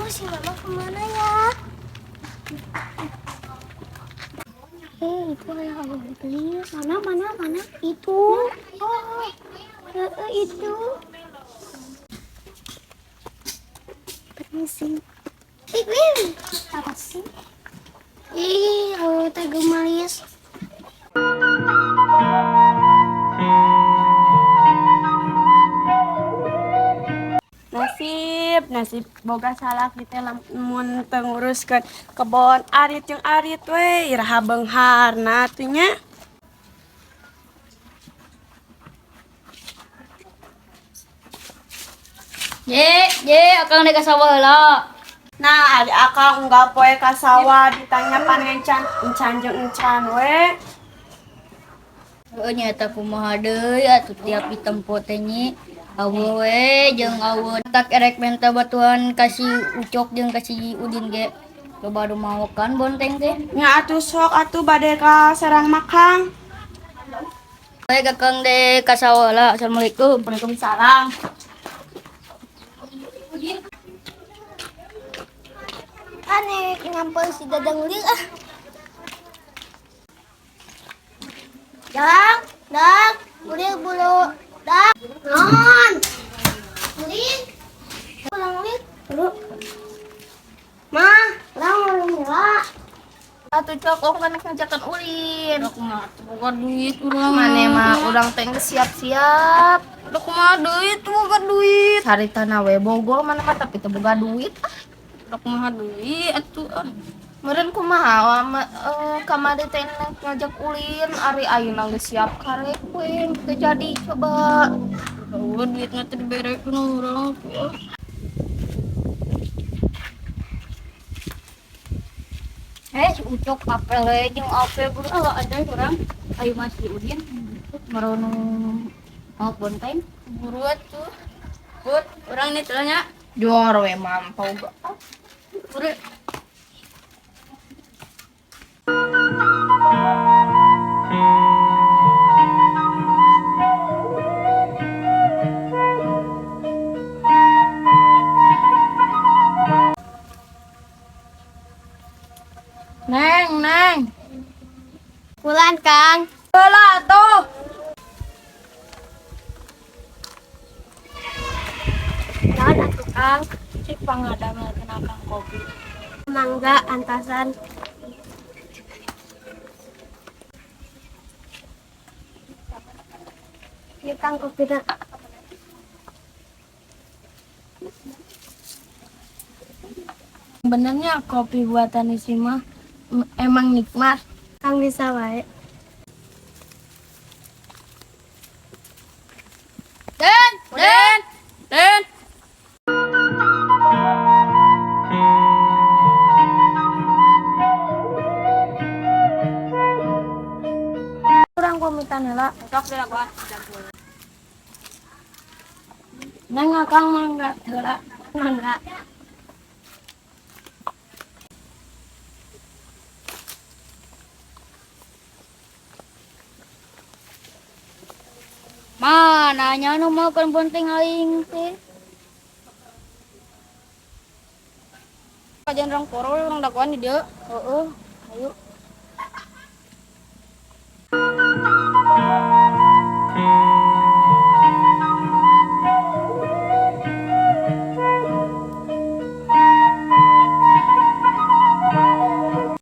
si mama kemana ya? Itu yang aku beli. Mana? Itu. Oh, itu. Permisi. Apa sih? Teh gemalis. Nasib boga salah kita lamun penguruskan kebon arit jeung arit we iraha beungharna tuh nya. Akang dek ka sawah heula. Nah, ari akang unggal poe ka sawah ditanya panencan encan jeung encan we. Heueuh nyaeta kumaha deui atuh tiap ditempo teh nyi. Awewe we jeung awewe tak erek minta batuan kasih Ucok jeung kasih Udin ge. Coba rumawokan bonteng teh. Nya atuh sok atuh bade ka sareng makang. Bae kakang dek ka sawah heula. Assalamualaikum. Waalaikumsalam. Aneh nyampel si dadang uling ah. Dak, uling bulu. Dak. Non. Uling. Pulang uling. Dulu. Ma, ulang mila. Atuh cok oh kan ngajakan ulin. Dok mah boga duit urang. Mane mah urang teh geus siap-siap. Dok mah duit boga duit. Harita na we bogor mana mah tapi teu boga duit. Dok mah duit atuh ah. Meureun kumaha kamari teh ngajak ulin ari ayeuna geus siap karek we teu jadi coba. Eueuh duitna teh diberekeun urang tuh. Si Ucok apel we jeung apel beureum ada urang. Ayo Mas Udin marono mau bonteng buru atuh. But urang nih telanya Jor we mampau ga. buru. Neng. Pulang, Kang. Heula atuh. Naon atuh, Kang? Cik pangadang kenakang kopi. Mangga antasan. Yuk, Kang, kopinya. Sebenarnya kopi buatan isi mah emang nikmat. Kang bisa wae. Den. Kurang pamitan heula. Sok deh gua. Neng akang mangga heula. Mangga. Nanya nu mau kan bonteng aing teh. Kajian rong porol rong dakwaan di dieu. Heeh. Ayo.